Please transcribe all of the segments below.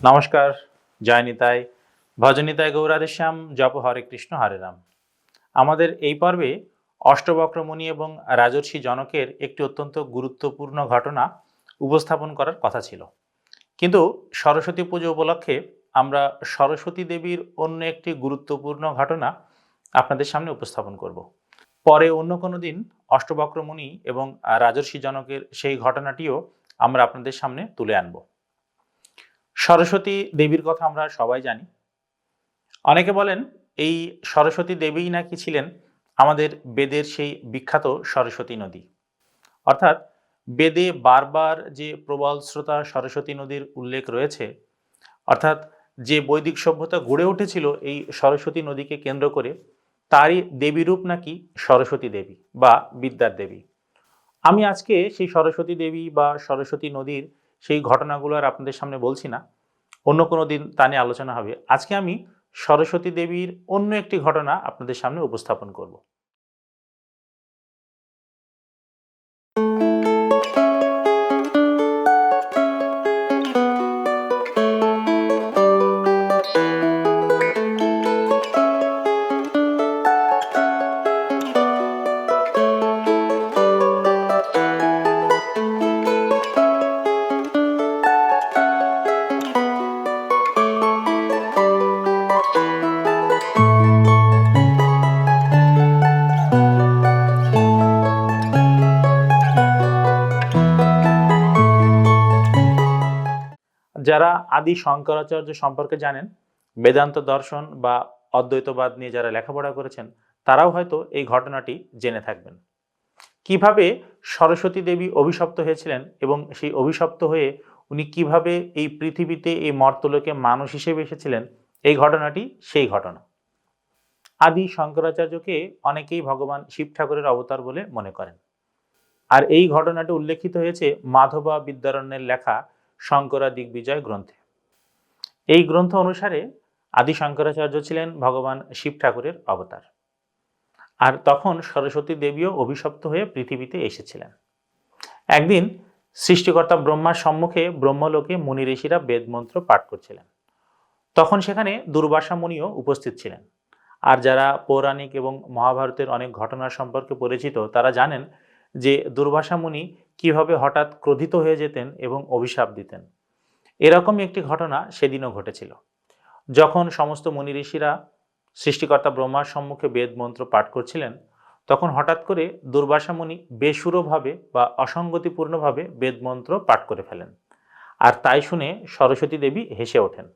নমস্কার, জয় নিতাই, ভজনিতাই গৌরাধেশ্যাম, জপ হরে কৃষ্ণ হরে রাম। আমাদের এই পর্বে অষ্টবক্র মুনি এবং রাজর্ষি জনকের একটি অত্যন্ত গুরুত্বপূর্ণ ঘটনা উপস্থাপন করার কথা ছিল, কিন্তু সরস্বতী পুজো উপলক্ষে আমরা সরস্বতী দেবীর অন্য একটি গুরুত্বপূর্ণ ঘটনা আপনাদের সামনে উপস্থাপন করব। পরে অন্য কোনো দিন অষ্টবক্র মুনি এবং রাজর্ষি জনকের সেই ঘটনাটিও আমরা আপনাদের সামনে তুলে আনব। সরস্বতী দেবীর কথা আমরা সবাই জানি। অনেকে বলেন এই সরস্বতী দেবীই নাকি ছিলেন আমাদের বেদের সেই বিখ্যাত সরস্বতী নদী। অর্থাৎ বেদে বারবার যে প্রবল স্রোতা সরস্বতী নদীর উল্লেখ রয়েছে, অর্থাৎ যে বৈদিক সভ্যতা গড়ে উঠেছিল এই সরস্বতী নদীকে কেন্দ্র করে, তারই দেবীরূপ নাকি সরস্বতী দেবী বা বিদ্যার দেবী। আমি আজকে সেই সরস্বতী দেবী বা সরস্বতী নদীর সেই ঘটনাগুলো আর আপনাদের সামনে বলছি না, অন্য কোনো দিন তা নিয়ে আলোচনা হবে। আজকে আমি সরস্বতী দেবীর অন্য একটি ঘটনা আপনাদের সামনে উপস্থাপন করব। যারা আদি শঙ্করাচার্য সম্পর্কে জানেন, বেদান্ত দর্শন বা অদ্বৈতবাদ নিয়ে যারা লেখাপড়া করেছেন, তারাও হয়তো এই ঘটনাটি জেনে থাকবেন। কিভাবে সরস্বতী দেবী অভিশপ্ত হয়েছিলেন এবং সেই অভিশপ্ত হয়ে উনি কিভাবে এই পৃথিবীতে এই মর্তলোকে মানুষ হিসেবে এসেছিলেন, এই ঘটনাটি সেই ঘটনা। আদি শঙ্করাচার্যকে অনেকেই ভগবান শিব ঠাকুরের অবতার বলে মনে করেন, আর এই ঘটনাটি উল্লেখিত হয়েছে মাধবা বিদ্যারণ্যের লেখা শঙ্করা দিগ্বিজয় গ্রন্থে। এই গ্রন্থ অনুসারে আদি শঙ্করাচার্য ছিলেন ভগবান শিব ঠাকুরের অবতার, আর তখন সরস্বতী দেবীও অভিশপ্ত হয়ে পৃথিবীতে এসেছিলেন। একদিন সৃষ্টিকর্তা ব্রহ্মার সম্মুখে ব্রহ্মলোকে মুনি ঋষিরা বেদমন্ত্র পাঠ করছিলেন। তখন সেখানে দুর্বাসা মুনিও উপস্থিত ছিলেন। আর যারা পৌরাণিক এবং মহাভারতের অনেক ঘটনা সম্পর্কে পরিচিত, তারা জানেন যে দুর্বাসা মুনি কিভাবে হঠাৎ ক্রোধিত হয়ে যেতেন এবং অভিশাপ দিতেন। এরকমই একটি ঘটনা সেদিনও ঘটেছিল। যখন সমস্ত মুনি ঋষিরা সৃষ্টিকর্তা ব্রহ্মার সম্মুখে বেদ মন্ত্র পাঠ করছিলেন, তখন হঠাৎ করে দুর্বাসা মুনি বেসুরোভাবে বা অসঙ্গতিপূর্ণভাবে বেদ মন্ত্র পাঠ করে ফেলেন, আর তাই শুনে সরস্বতী দেবী হেসে ওঠেন।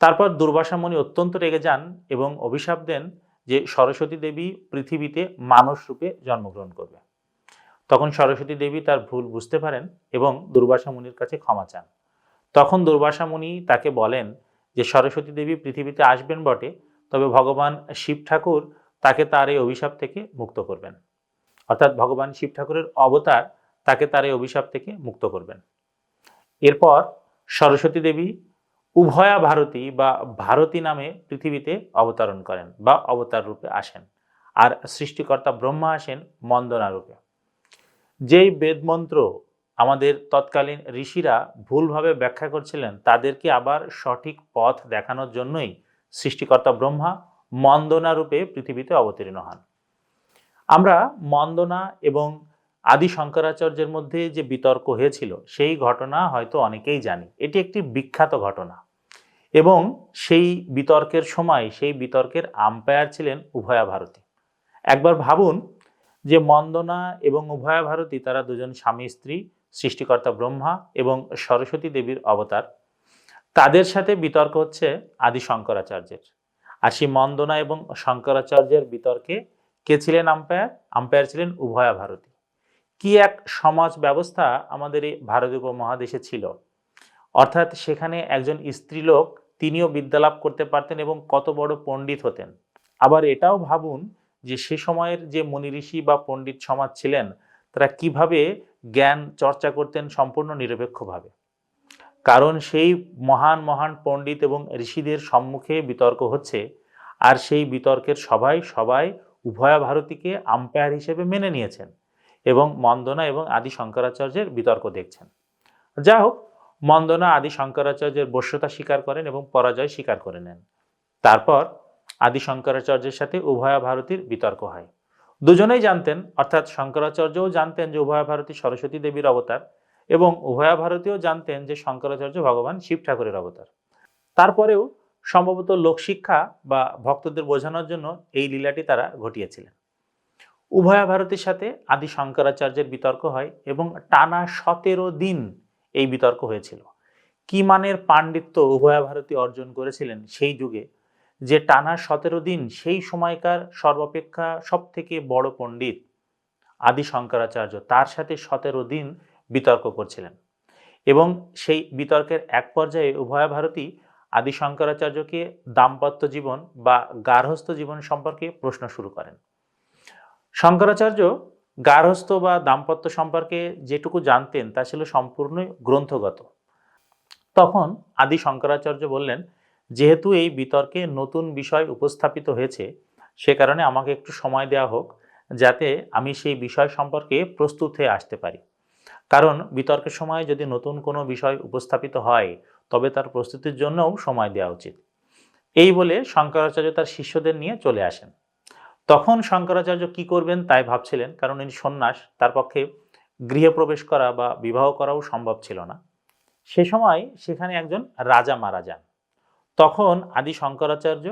তারপর দুর্বাসা মুনি অত্যন্ত রেগে যান এবং অভিশাপ দেন যে সরস্বতী দেবী পৃথিবীতে মানুষ রূপে জন্মগ্রহণ করবে। তখন সরস্বতী দেবী তার ভুল বুঝতে পারেন এবং দুর্বাসা মুনির কাছে ক্ষমা চান। তখন দুর্বাসা মুনি তাকে বলেন যে সরস্বতী দেবী পৃথিবীতে আসবেন বটে, তবে ভগবান শিব ঠাকুর তাকে তার এই অভিশাপ থেকে মুক্ত করবেন। অর্থাৎ ভগবান শিব ঠাকুরের অবতার তাকে তার এই অভিশাপ থেকে মুক্ত করবেন। এরপর সরস্বতী দেবী উভয়া ভারতী বা ভারতী নামে পৃথিবীতে অবতরণ করেন বা অবতার রূপে আসেন, আর সৃষ্টিকর্তা ব্রহ্মা আসেন মন্দনা রূপে। যেই বেদমন্ত্র আমাদের তৎকালীন ঋষিরা ভুলভাবে ব্যাখ্যা করছিলেন, তাদেরকে আবার সঠিক পথ দেখানোর জন্যই সৃষ্টিকর্তা ব্রহ্মা মন্দনা রূপে পৃথিবীতে অবতীর্ণ হন। আমরা মন্দনা এবং আদি শঙ্করাচার্যের মধ্যে যে বিতর্ক হয়েছিল, সেই ঘটনা হয়তো অনেকেই জানি। এটি একটি বিখ্যাত ঘটনা এবং সেই বিতর্কের সময় সেই বিতর্কের আম্পায়ার ছিলেন উভয়া ভারতী। একবার ভাবুন যে মন্দনা এবং উভয়া ভারতী, তারা দুজন স্বামী স্ত্রী, সৃষ্টিকর্তা ব্রহ্মা এবং সরস্বতী দেবীর অবতার। তাদের সাথে বিতর্ক হচ্ছে আদি শঙ্করাচার্যের। আর সেই মন্দনা এবং শঙ্করাচার্যের বিতর্কে কে ছিলেন আম্পায়ার? আম্পায়ার ছিলেন উভয়া ভারতী। কি এক সমাজ ব্যবস্থা আমাদের এই ভারতীয় উপমহাদেশে ছিল! অর্থাৎ সেখানে একজন স্ত্রীলোক, তিনিও বিদ্যালাভ করতে পারতেন এবং কত বড় পণ্ডিত হতেন। আবার এটাও ভাবুন যে সে সময়ের যে মুনি ঋষি বা পণ্ডিত সমাজ ছিলেন, তারা কিভাবে জ্ঞান চর্চা করতেন সম্পূর্ণ নিরপেক্ষভাবে। কারণ সেই মহান মহান পণ্ডিত এবং ঋষিদের সম্মুখে বিতর্ক হচ্ছে, আর সেই বিতর্কের সবাই উভয়া ভারতীকে আম্পায়ার হিসেবে মেনে নিয়েছেন এবং মন্দনা এবং আদি শঙ্করাচার্যের বিতর্ক দেখছেন। যা হোক, মন্দনা আদি শঙ্করাচার্যের বশ্যতা স্বীকার করেন এবং পরাজয় স্বীকার করে নেন। তারপর আদি শঙ্করাচার্যের সাথে উভয়া ভারতীর বিতর্ক হয়। দুজনেই জানতেন, অর্থাৎ শঙ্করাচার্যও জানতেন যে উভয়া ভারতী সরস্বতী দেবীর অবতার এবং উভয়া ভারতীও জানতেন যে শঙ্করাচার্য ভগবান শিব ঠাকুরের অবতার। তারপরেও সম্ভবত লোকশিক্ষা বা ভক্তদের বোঝানোর জন্য এই লীলাটি তারা ঘটিয়েছিলেন। উভয়া ভারতীর সাথে আদি শঙ্করাচার্যের বিতর্ক হয় এবং টানা 17 দিন এই বিতর্ক হয়েছিল। কি মানের পাণ্ডিত্য উভয়া ভারতী অর্জন করেছিলেন সেই যুগে, যে টানা 17 দিন সেই সময়কার সর্বাপেক্ষা সব থেকে বড় পণ্ডিত আদি শঙ্করাচার্য তার সাথে 17 দিন বিতর্ক করছিলেন। এবং সেই বিতর্কের এক পর্যায়ে উভয়া ভারতী আদি শঙ্করাচার্যকে দাম্পত্য জীবন বা গার্হস্থ্য জীবন সম্পর্কে প্রশ্ন শুরু করেন। শঙ্করাচার্য গার্হস্থ্য বা দাম্পত্য সম্পর্কে যেটুকু জানতেন তা ছিল সম্পূর্ণ গ্রন্থগত। তখন আদি শঙ্করাচার্য বললেন, যেহেতু এই বিতর্কে নতুন বিষয় উপস্থাপিত হয়েছে, সে কারণে আমাকে একটু সময় দেওয়া হোক যাতে আমি সেই বিষয় সম্পর্কে প্রস্তুত হয়ে আসতে পারি। কারণ বিতর্কের সময় যদি নতুন কোনো বিষয় উপস্থাপিত হয় তবে তার প্রস্তুতির জন্যও সময় দেওয়া উচিত। এই বলে শঙ্করাচার্য তার শিষ্যদের নিয়ে চলে আসেন। তখন শঙ্করাচার্য কি করবেন তাই ভাবছিলেন, কারণ ইনি সন্ন্যাস, তার পক্ষে গৃহে প্রবেশ করা বা বিবাহ করাও সম্ভব ছিল না। সে সময় সেখানে একজন রাজা মারা যান। তখন আদি শঙ্করাচার্য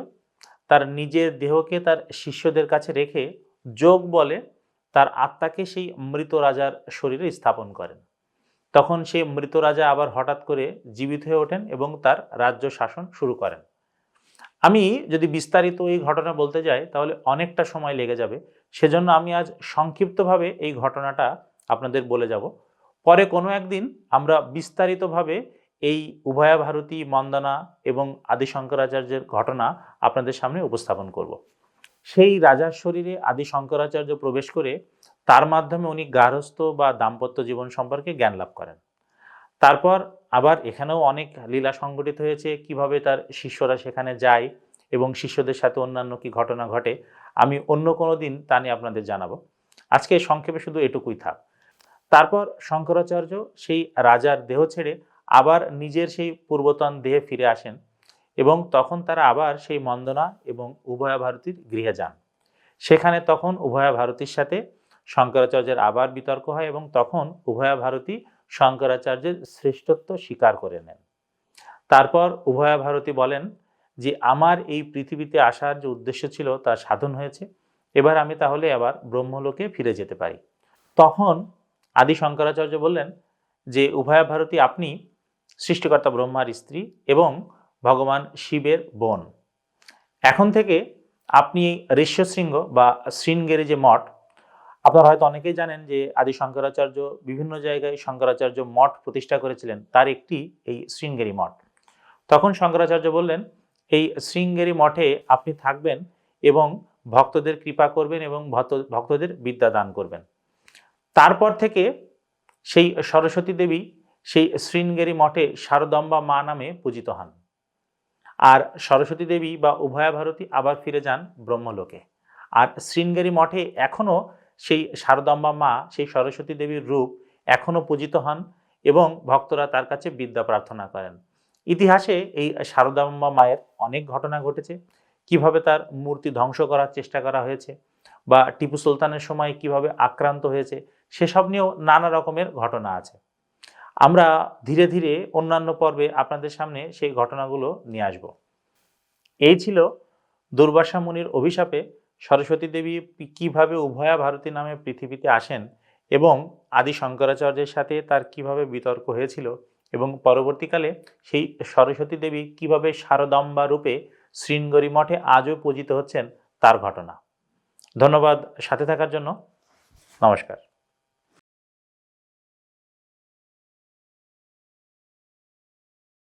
তার নিজের দেহকে তার শিষ্যদের কাছে রেখে যোগ বলে তার আত্মাকে সেই মৃত রাজার শরীরে স্থাপন করেন। তখন সেই মৃত রাজা আবার হঠাৎ করে জীবিত হয়ে ওঠেন এবং তার রাজ্য শাসন শুরু করেন। আমি যদি বিস্তারিত এই ঘটনা বলতে যাই তাহলে অনেকটা সময় লেগে যাবে, সেজন্য আমি আজ সংক্ষিপ্তভাবে এই ঘটনাটা আপনাদের বলে যাব। পরে কোনো একদিন আমরা বিস্তারিতভাবে এই উভয়া ভারতী, মন্দনা এবং আদি শঙ্করাচার্যের ঘটনা আপনাদের সামনে উপস্থাপন করব। সেই রাজার শরীরে আদি শঙ্করাচার্য প্রবেশ করে তার মাধ্যমে উনি গার্হস্থ্য বা দাম্পত্য জীবন সম্পর্কে জ্ঞান লাভ করেন। তারপর আবার এখানেও অনেক লীলা সংঘটিত হয়েছে, কিভাবে তার শিষ্যরা সেখানে যায় এবং শিষ্যদের সাথে অন্যান্য কি ঘটনা ঘটে আমি অন্য কোনো দিন তা নিয়ে আপনাদের জানাবো। আজকে সংক্ষেপে শুধু এটুকুই থাক। তারপর শঙ্করাচার্য সেই রাজার দেহ ছেড়ে আবার নিজের সেই পূর্বতন দেহে ফিরে আসেন এবং তখন তারা আবার সেই মন্দনা এবং উভয়া ভারতীর গৃহে যান। সেখানে তখন উভয়া ভারতীর সাথে শঙ্করাচার্যের আবার বিতর্ক হয় এবং তখন উভয়া ভারতী শঙ্করাচার্যের শ্রেষ্ঠত্ব স্বীকার করে নেন। তারপর উভয়া ভারতী বলেন যে আমার এই পৃথিবীতে আসার যে উদ্দেশ্য ছিল তা সাধন হয়েছে, এবার আমি তাহলে আবার ব্রহ্মলোকে ফিরে যেতে পারি। তখন আদি শঙ্করাচার্য বললেন যে উভয়া ভারতী, আপনি সৃষ্টিকর্তা ব্রহ্মার স্ত্রী এবং ভগবান শিবের বোন। এখন থেকে আপনি ঋষ্যশৃঙ্গ বা শৃঙ্গেরি যে মঠ, আপনারা হয়তো অনেকেই জানেন যে আদি শঙ্করাচার্য বিভিন্ন জায়গায় শঙ্করাচার্য মঠ প্রতিষ্ঠা করেছিলেন, তার একটি এই শৃঙ্গেরি মঠ। তখন শঙ্করাচার্য বললেন, এই শৃঙ্গেরি মঠে আপনি থাকবেন এবং ভক্তদের কৃপা করবেন এবং ভক্তদের বিদ্যা দান করবেন। তারপর থেকে সেই সরস্বতী দেবী সেই শৃঙ্গেরি মঠে শারদম্বা মা নামে পূজিত হন। আর সরস্বতী দেবী বা উভয়া ভারতী আবার ফিরে যান ব্রহ্মলোকে। আর শৃঙ্গেরি মঠে এখনো সেই শারদাম্বা মা, সেই সরস্বতী দেবীর রূপ এখনো পূজিত হন এবং ভক্তরা তার কাছে বিদ্যা প্রার্থনা করেন। ইতিহাসে এই শারদাম্বা মায়ের অনেক ঘটনা ঘটেছে, কিভাবে তার মূর্তি ধ্বংস করার চেষ্টা করা হয়েছে বা টিপু সুলতানের সময় কিভাবে আক্রান্ত হয়েছে, সেসব নিয়েও নানা রকমের ঘটনা আছে। আমরা ধীরে ধীরে অন্যান্য পর্বে আপনাদের সামনে সেই ঘটনাগুলো নিয়ে আসব। এই ছিল দুর্বাসা মুনির অভিশাপে সরস্বতী দেবী কিভাবে উভয়া ভারতী নামে পৃথিবীতে আসেন এবং আদি শঙ্করাচার্যের সাথে তার কিভাবে বিতর্ক হয়েছিল এবং পরবর্তীকালে সেই সরস্বতী দেবী কিভাবে শারদাম্বা রূপে শৃঙ্গেরি মঠে আজও পূজিত হচ্ছেন তার ঘটনা। ধন্যবাদ সাথে থাকার জন্য। নমস্কার।